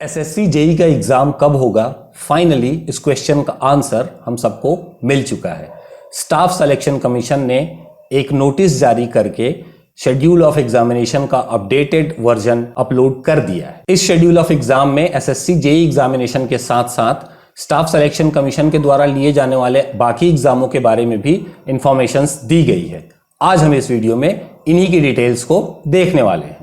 SSC JE का exam कब होगा? फाइनली इस क्वेश्चन का आंसर हम सबको मिल चुका है। स्टाफ सिलेक्शन कमीशन ने एक नोटिस जारी करके शेड्यूल ऑफ एग्जामिनेशन का अपडेटेड वर्जन अपलोड कर दिया है। इस शेड्यूल ऑफ एग्जाम में एसएससी जेई एग्जामिनेशन के साथ साथ स्टाफ सिलेक्शन कमीशन के द्वारा लिए जाने वाले बाकी एग्जामों के बारे में भी इंफॉर्मेशंस दी गई है। आज हम इस वीडियो में इन्हीं की डिटेल्स को देखने वाले हैं।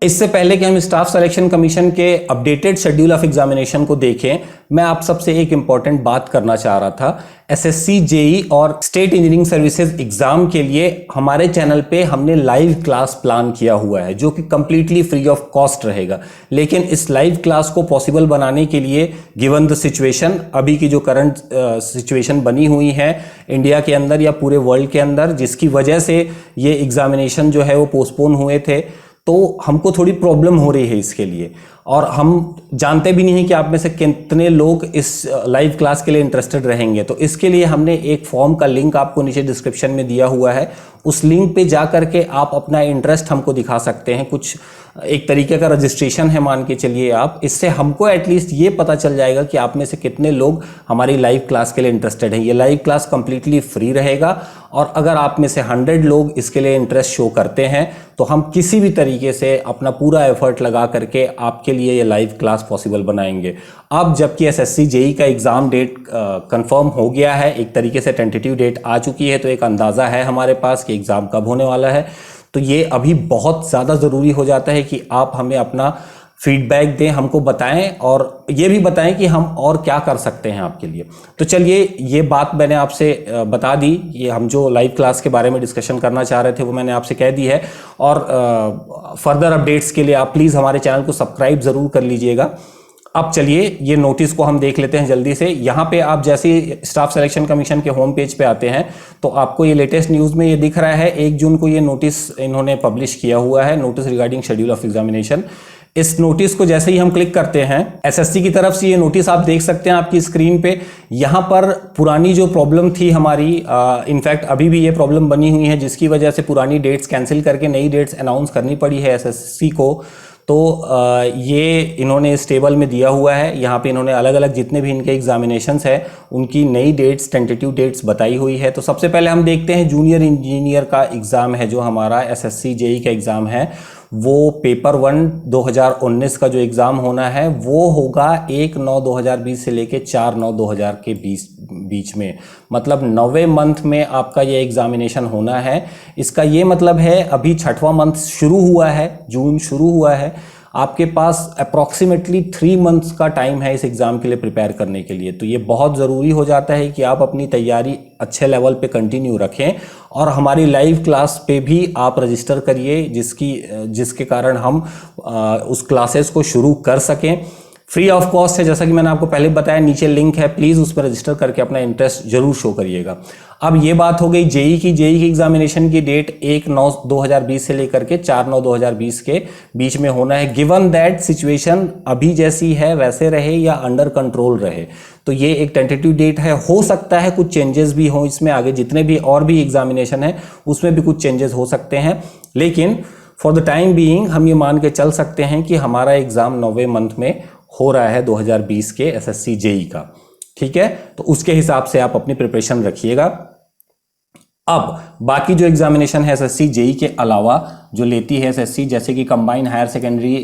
इससे पहले कि हम स्टाफ सिलेक्शन कमीशन के अपडेटेड शेड्यूल ऑफ एग्जामिनेशन को देखें, मैं आप सबसे एक इंपॉर्टेंट बात करना चाह रहा था। एसएससी जेई और स्टेट इंजीनियरिंग सर्विसेज एग्जाम के लिए हमारे चैनल पे हमने लाइव क्लास प्लान किया हुआ है, जो कि कंप्लीटली फ्री ऑफ कॉस्ट रहेगा। लेकिन इस लाइव क्लास को पॉसिबल बनाने के लिए, गिवन द सिचुएशन, अभी की जो करंट सिचुएशन बनी हुई है इंडिया के अंदर या पूरे वर्ल्ड के अंदर, जिसकी वजह से ये एग्जामिनेशन जो है वो पोस्टपोन हुए थे, तो हमको थोड़ी प्रॉब्लम हो रही है इसके लिए। और हम जानते भी नहीं हैं कि आप में से कितने लोग इस लाइव क्लास के लिए इंटरेस्टेड रहेंगे। तो इसके लिए हमने एक फॉर्म का लिंक आपको नीचे डिस्क्रिप्शन में दिया हुआ है। उस लिंक पे जा करके आप अपना इंटरेस्ट हमको दिखा सकते हैं। कुछ एक तरीके का रजिस्ट्रेशन है, मान के चलिए आप। इससे हमको एटलीस्ट ये पता चल जाएगा कि आप में से कितने लोग हमारी लाइव क्लास के लिए इंटरेस्टेड हैं। ये लाइव क्लास कंप्लीटली फ्री रहेगा और अगर आप में से 100 लोग इसके लिए इंटरेस्ट शो करते हैं तो हम किसी भी तरीके से अपना पूरा एफर्ट लगा करके आपके लिए ये लाइव क्लास पॉसिबल बनाएंगे। अब जबकि एसएससी जेई का एग्जाम डेट कंफर्म हो गया है, एक तरीके से टेंटेटिव डेट आ चुकी है, तो एक अंदाजा है हमारे पास कि एग्जाम कब होने वाला है। तो ये अभी बहुत ज़्यादा ज़रूरी हो जाता है कि आप हमें अपना फीडबैक दें, हमको बताएं और ये भी बताएं कि हम और क्या कर सकते हैं आपके लिए। तो चलिए, ये बात मैंने आपसे बता दी। ये हम जो लाइव क्लास के बारे में डिस्कशन करना चाह रहे थे वो मैंने आपसे कह दी है। और फर्दर अपडेट्स के लिए आप प्लीज़ हमारे चैनल को सब्सक्राइब ज़रूर कर लीजिएगा। अब चलिए, ये नोटिस को हम देख लेते हैं जल्दी से। यहाँ पे आप जैसे ही स्टाफ सिलेक्शन कमीशन के होम पेज पे आते हैं तो आपको ये लेटेस्ट न्यूज़ में ये दिख रहा है, 1 जून को ये नोटिस इन्होंने पब्लिश किया हुआ है, notice regarding schedule of examination. इस नोटिस को जैसे ही हम क्लिक करते हैं, एसएससी की तरफ से ये नोटिस आप देख सकते हैं आपकी स्क्रीन पे। यहाँ पर पुरानी जो प्रॉब्लम थी हमारी, इनफैक्ट अभी भी ये प्रॉब्लम बनी हुई है, जिसकी वजह से पुरानी डेट्स कैंसिल करके नई डेट्स अनाउंस करनी पड़ी है एसएससी को। तो ये इन्होंने इस टेबल में दिया हुआ है। यहाँ पे इन्होंने अलग अलग जितने भी इनके एग्जामिनेशंस हैं उनकी नई डेट्स, टेंटेटिव डेट्स बताई हुई है। तो सबसे पहले हम देखते हैं जूनियर इंजीनियर का एग्ज़ाम है, जो हमारा एसएससी जेई का एग्ज़ाम है। वो पेपर 1 2019 का जो एग्ज़ाम होना है वो होगा 1/9/2020 से लेके 4/9/2000 के बीच में, मतलब 9वें मंथ में आपका ये एग्जामिनेशन होना है। इसका ये मतलब है अभी 6वां मंथ शुरू हुआ है, जून शुरू हुआ है। आपके पास अप्रॉक्सीमेटली 3 मंथ्स का टाइम है इस एग्ज़ाम के लिए प्रिपेयर करने के लिए। तो ये बहुत ज़रूरी हो जाता है कि आप अपनी तैयारी अच्छे लेवल पे कंटिन्यू रखें और हमारी लाइव क्लास पे भी आप रजिस्टर करिए, जिसके कारण हम उस क्लासेस को शुरू कर सकें। फ्री ऑफ कॉस्ट है, जैसा कि मैंने आपको पहले बताया। नीचे लिंक है, प्लीज़ उस पर रजिस्टर करके अपना इंटरेस्ट जरूर शो करिएगा। अब ये बात हो गई जेई की एग्जामिनेशन की डेट 1/9/2020 से लेकर के 4/9/2020 के बीच में होना है। गिवन दैट सिचुएशन अभी जैसी है वैसे रहे या अंडर कंट्रोल रहे, तो ये एक टेंटेटिव डेट है। हो सकता है कुछ चेंजेस भी हों इसमें, आगे जितने भी और भी एग्जामिनेशन है उसमें भी कुछ चेंजेस हो सकते हैं। लेकिन फॉर द टाइम बीइंग हम ये मान के चल सकते हैं कि हमारा एग्जाम 9वें मंथ में हो रहा है 2020 के एसएससी जेई का। ठीक है, तो उसके हिसाब से आप अपनी प्रिपरेशन रखिएगा। अब बाकी जो एग्जामिनेशन है एसएससी जेई के अलावा जो लेती है एसएससी, जैसे कि combined higher secondary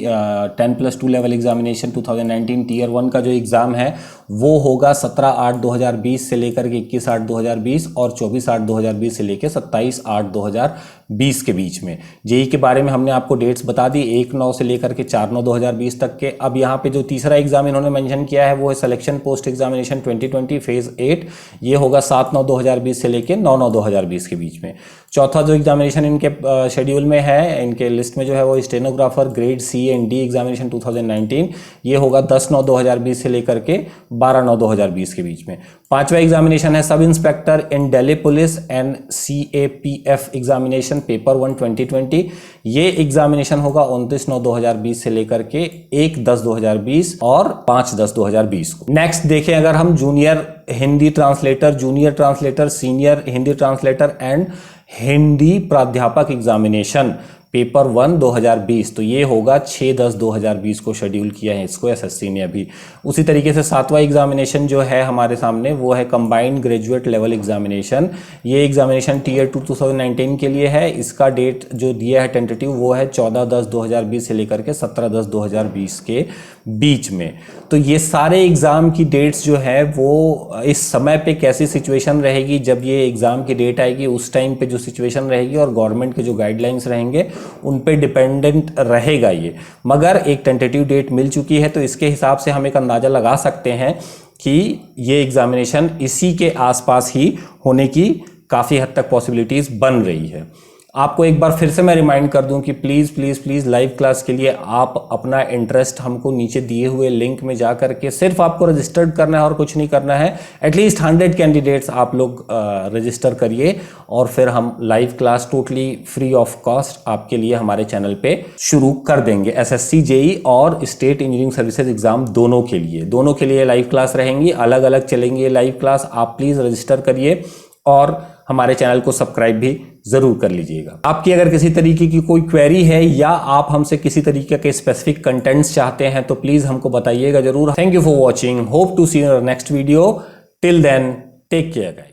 10+2 level examination 2019 tier 1 का जो एग्ज़ाम है वो होगा 17/8/2020 से लेकर के 21/8/2020 और 24/8/2020 से लेकर 27/8/2020 के बीच में। जेई के बारे में हमने आपको डेट्स बता दी, 1/9 से लेकर के 4/9/2020 तक के। अब यहाँ पे जो तीसरा एग्जाम इन्होंने मेंशन किया है वो है सिलेक्शन पोस्ट एग्जामिनेशन 2020 फेज 8। ये होगा 7/9/2020 से लेकर 9/9/2020 के बीच में। चौथा जो एग्जामिनेशन इनके शेड्यूल में है, इनके लिस्ट में जो है वो stenographer grade C and D examination 2019। ये होगा 10/9/2020 से लेकर के 12/9/2020 के बीच में। पांचवा एग्जामिनेशन है sub inspector in Delhi police and CAPF examination paper 1 2020। ये एग्जामिनेशन होगा 29/9/2020 से लेकर के 1/10/2020 और 5/10/2020 को। नेक्स्ट देखें अगर हम junior Hindi translator, junior translator, senior Hindi translator and Hindi प्राध्यापक एग्जामिनेशन पेपर 1 2020, तो ये होगा 6/10/2020 को शेड्यूल किया है इसको एसएससी ने अभी। उसी तरीके से 7वां एग्जामिनेशन जो है हमारे सामने वो है कंबाइंड ग्रेजुएट लेवल एग्जामिनेशन। ये एग्जामिनेशन टीयर 2 2019 के लिए है। इसका डेट जो दिया है टेंटेटिव वो है 14/10/2020 से लेकर के 17/10/2020 के बीच में। तो ये सारे एग्ज़ाम की डेट्स जो है वो इस समय पे कैसी सिचुएशन रहेगी, जब ये एग्ज़ाम की डेट आएगी उस टाइम पे जो सिचुएशन रहेगी और गवर्नमेंट के जो गाइडलाइंस रहेंगे उन पे डिपेंडेंट रहेगा ये। मगर एक टेंटेटिव डेट मिल चुकी है तो इसके हिसाब से हम एक अंदाज़ा लगा सकते हैं कि ये एग्ज़ामिनेशन इसी के आसपास ही होने की काफ़ी हद तक पॉसिबिलिटीज़ बन रही है। आपको एक बार फिर से मैं रिमाइंड कर दूं कि please please please live class के लिए आप अपना इंटरेस्ट हमको नीचे दिए हुए लिंक में जा करके सिर्फ आपको रजिस्टर्ड करना है और कुछ नहीं करना है। एटलीस्ट 100 कैंडिडेट्स आप लोग रजिस्टर करिए और फिर हम live class totally free of cost आपके लिए हमारे चैनल पे शुरू कर देंगे। एसएससी जेई और स्टेट इंजीनियरिंग सर्विसेज एग्जाम दोनों के लिए लाइव क्लास रहेंगी, अलग अलग चलेंगे लाइव क्लास। आप प्लीज़ रजिस्टर करिए और हमारे चैनल को सब्सक्राइब भी जरूर कर लीजिएगा। आपकी अगर किसी तरीके की कोई क्वेरी है या आप हमसे किसी तरीके के स्पेसिफिक कंटेंट्स चाहते हैं तो प्लीज हमको बताइएगा जरूर। Thank you for watching, hope to see you in next video. Till then take care guys.